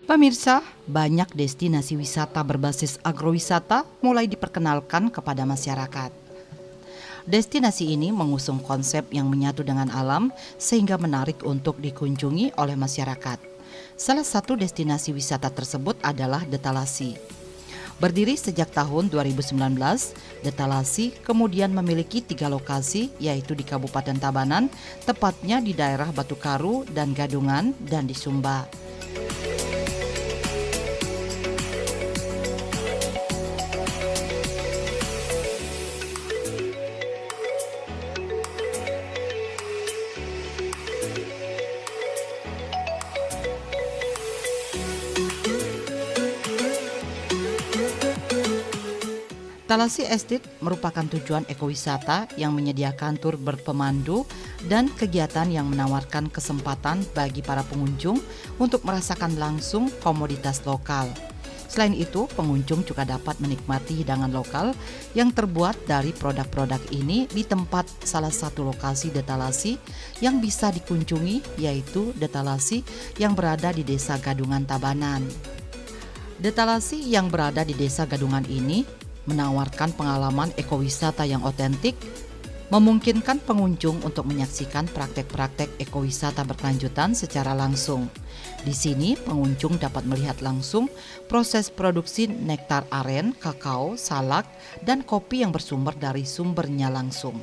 Pemirsa, banyak destinasi wisata berbasis agrowisata mulai diperkenalkan kepada masyarakat. Destinasi ini mengusung konsep yang menyatu dengan alam sehingga menarik untuk dikunjungi oleh masyarakat. Salah satu destinasi wisata tersebut adalah Detalasi. Berdiri sejak tahun 2019, Detalasi kemudian memiliki 3 lokasi, yaitu di Kabupaten Tabanan, tepatnya di daerah Batu Karu dan Gadungan, dan di Sumba. Talasi Estate merupakan tujuan ekowisata yang menyediakan tur berpemandu dan kegiatan yang menawarkan kesempatan bagi para pengunjung untuk merasakan langsung komoditas lokal. Selain itu, pengunjung juga dapat menikmati hidangan lokal yang terbuat dari produk-produk ini di tempat salah satu lokasi Detalasi yang bisa dikunjungi, yaitu Detalasi yang berada di Desa Gadungan Tabanan. Detalasi yang berada di Desa Gadungan ini menawarkan pengalaman ekowisata yang otentik, memungkinkan pengunjung untuk menyaksikan praktek-praktek ekowisata berkelanjutan secara langsung. Di sini, pengunjung dapat melihat langsung proses produksi nektar aren, kakao, salak, dan kopi yang bersumber dari sumbernya langsung.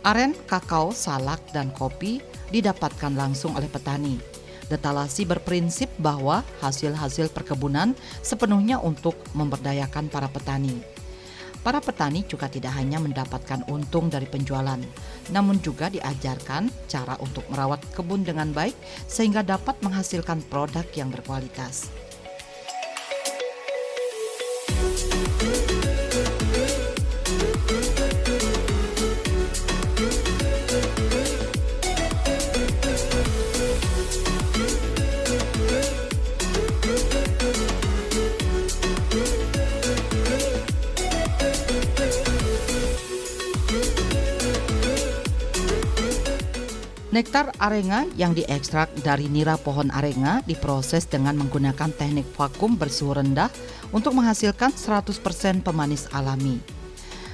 Aren, kakao, salak, dan kopi didapatkan langsung oleh petani. Detalasi berprinsip bahwa hasil-hasil perkebunan sepenuhnya untuk memberdayakan para petani. Para petani juga tidak hanya mendapatkan untung dari penjualan, namun juga diajarkan cara untuk merawat kebun dengan baik sehingga dapat menghasilkan produk yang berkualitas. Nektar arenga yang diekstrak dari nira pohon arenga diproses dengan menggunakan teknik vakum bersuhu rendah untuk menghasilkan 100% pemanis alami.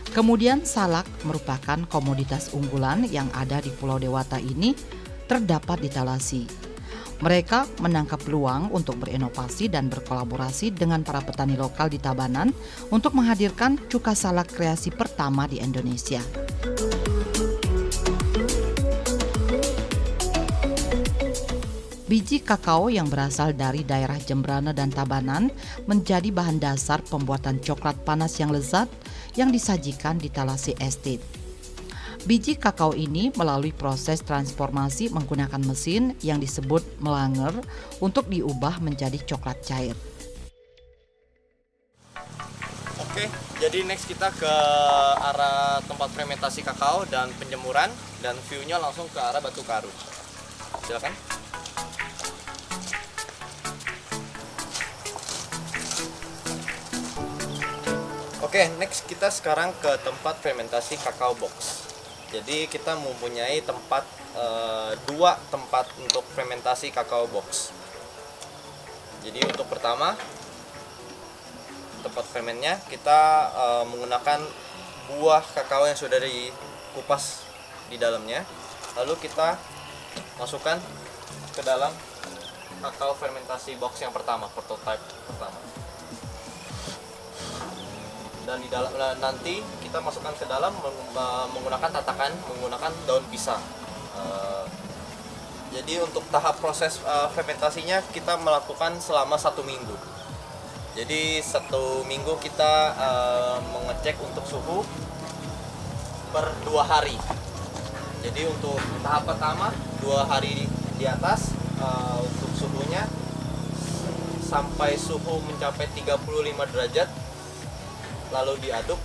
Kemudian salak merupakan komoditas unggulan yang ada di Pulau Dewata ini terdapat di Talasi. Mereka menangkap peluang untuk berinovasi dan berkolaborasi dengan para petani lokal di Tabanan untuk menghadirkan cuka salak kreasi pertama di Indonesia. Biji kakao yang berasal dari daerah Jembrana dan Tabanan menjadi bahan dasar pembuatan coklat panas yang lezat yang disajikan di Talasi Estate. Biji kakao ini melalui proses transformasi menggunakan mesin yang disebut melanger untuk diubah menjadi coklat cair. Oke, jadi next kita ke arah tempat fermentasi kakao dan penjemuran, dan view-nya langsung ke arah Batu Karu. Silakan. Oke, next kita sekarang ke tempat fermentasi kakao box. Jadi kita mempunyai dua tempat untuk fermentasi kakao box. Jadi untuk pertama, tempat fermentnya kita menggunakan buah kakao yang sudah dikupas di dalamnya. Lalu kita masukkan ke dalam kakao fermentasi box yang pertama, prototype pertama. Dan di dalam nanti kita masukkan ke dalam menggunakan tatakan menggunakan daun pisang. Jadi untuk tahap proses fermentasinya kita melakukan selama 1 minggu. Jadi 1 minggu kita mengecek untuk suhu per 2 hari. Jadi untuk tahap pertama 2 hari di atas untuk suhunya sampai suhu mencapai 35 derajat. Lalu diaduk,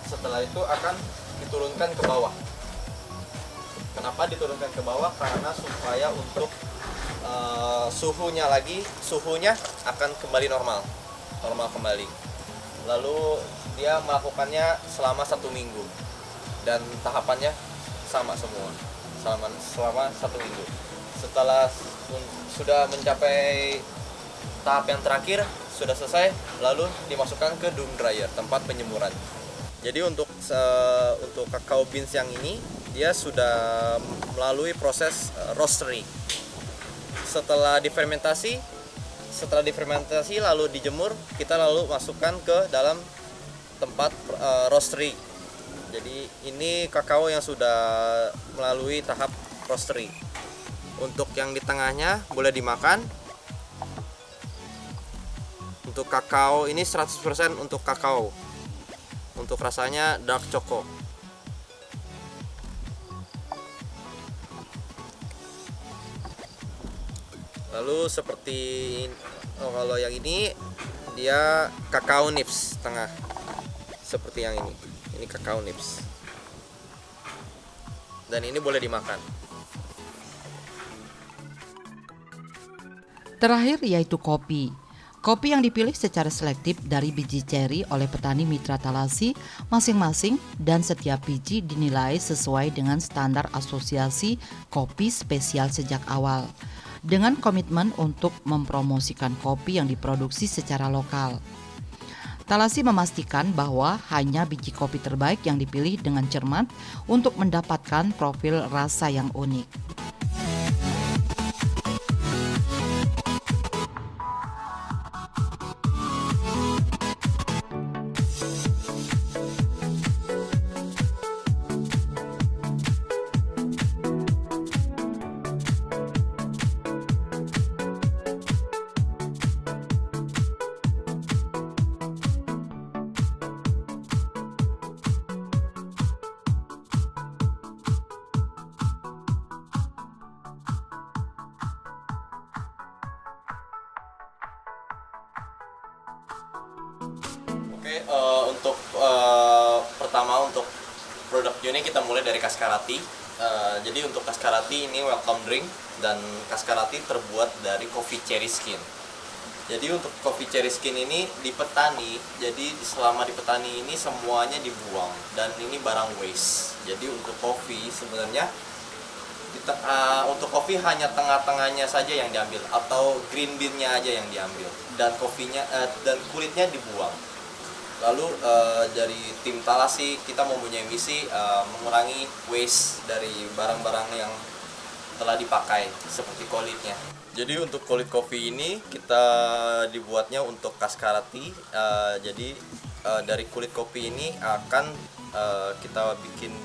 setelah itu akan diturunkan ke bawah. Kenapa diturunkan ke bawah? Karena supaya untuk suhunya akan kembali normal kembali. Lalu dia melakukannya selama 1 minggu dan tahapannya sama semua selama 1 minggu. Setelah sudah mencapai tahap yang terakhir, sudah selesai, lalu dimasukkan ke doom dryer, tempat penjemuran. Jadi untuk kakao beans yang ini dia sudah melalui proses roastery. Setelah difermentasi lalu dijemur, kita lalu masukkan ke dalam tempat roastery. Jadi ini kakao yang sudah melalui tahap roastery. Untuk yang di tengahnya boleh dimakan. Untuk kakao ini 100% untuk kakao. Untuk rasanya dark choco. Lalu kalau yang ini dia kakao nibs tengah. Seperti yang ini. Ini kakao nibs. Dan ini boleh dimakan. Terakhir yaitu kopi. Kopi yang dipilih secara selektif dari biji ceri oleh petani mitra Thallassi masing-masing dan setiap biji dinilai sesuai dengan standar asosiasi kopi spesial sejak awal. Dengan komitmen untuk mempromosikan kopi yang diproduksi secara lokal. Thallassi memastikan bahwa hanya biji kopi terbaik yang dipilih dengan cermat untuk mendapatkan profil rasa yang unik. Oke, pertama untuk produknya ini kita mulai dari Kaskarati. Jadi untuk Kaskarati ini welcome drink dan Kaskarati terbuat dari coffee cherry skin. Jadi untuk coffee cherry skin ini di petani, jadi selama di petani ini semuanya dibuang dan ini barang waste. Jadi untuk kopi sebenarnya untuk kopi hanya tengah-tengahnya saja yang diambil atau green bean-nya aja yang diambil dan kopinya dan kulitnya dibuang. Lalu dari tim Thallassi kita mempunyai misi mengurangi waste dari barang-barang yang telah dipakai seperti kulitnya. Jadi untuk kulit kopi ini kita dibuatnya untuk Kaskarati. Jadi dari kulit kopi ini akan kita bikin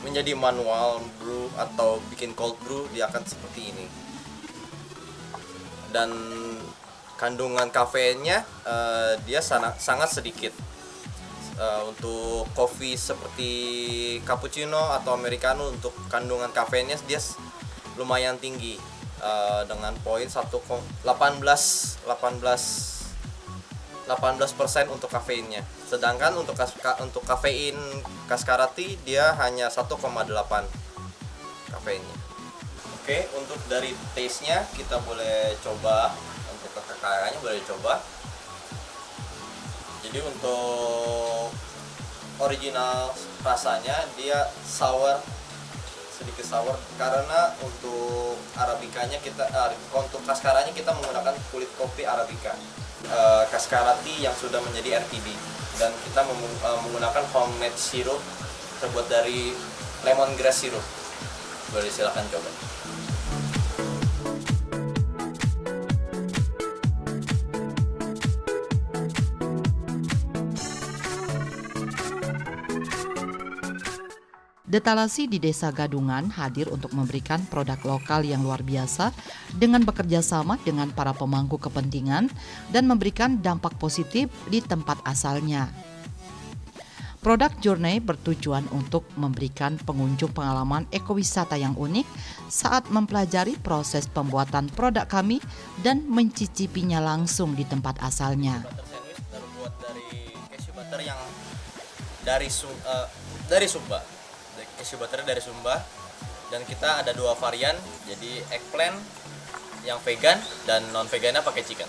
menjadi manual brew atau bikin cold brew, dia akan seperti ini. Dan kandungan kafeinnya dia sangat sedikit. Untuk kopi seperti cappuccino atau americano untuk kandungan kafeinnya dia lumayan tinggi dengan poin 18% untuk kafeinnya. Sedangkan untuk kafein Kaskarati dia hanya 1,8 kafeinnya. Oke, untuk dari taste-nya kita boleh coba. Untuk kakaonya boleh dicoba. Jadi untuk original rasanya dia sedikit sour karena untuk arabikanya untuk kaskaranya kita menggunakan kulit kopi arabica. Kaskarati yang sudah menjadi RTD dan kita menggunakan homemade sirup terbuat dari lemongrass sirup. Boleh silakan coba. The Thallassi di Desa Gadungan hadir untuk memberikan produk lokal yang luar biasa dengan bekerja sama dengan para pemangku kepentingan dan memberikan dampak positif di tempat asalnya. Produk Journey bertujuan untuk memberikan pengunjung pengalaman ekowisata yang unik saat mempelajari proses pembuatan produk kami dan mencicipinya langsung di tempat asalnya. Butter sandwich terbuat dari cashew butter yang dari Sumba. Cashew butter dari Sumba Dan kita ada 2 varian, jadi eggplant yang vegan dan non vegannya pakai chicken.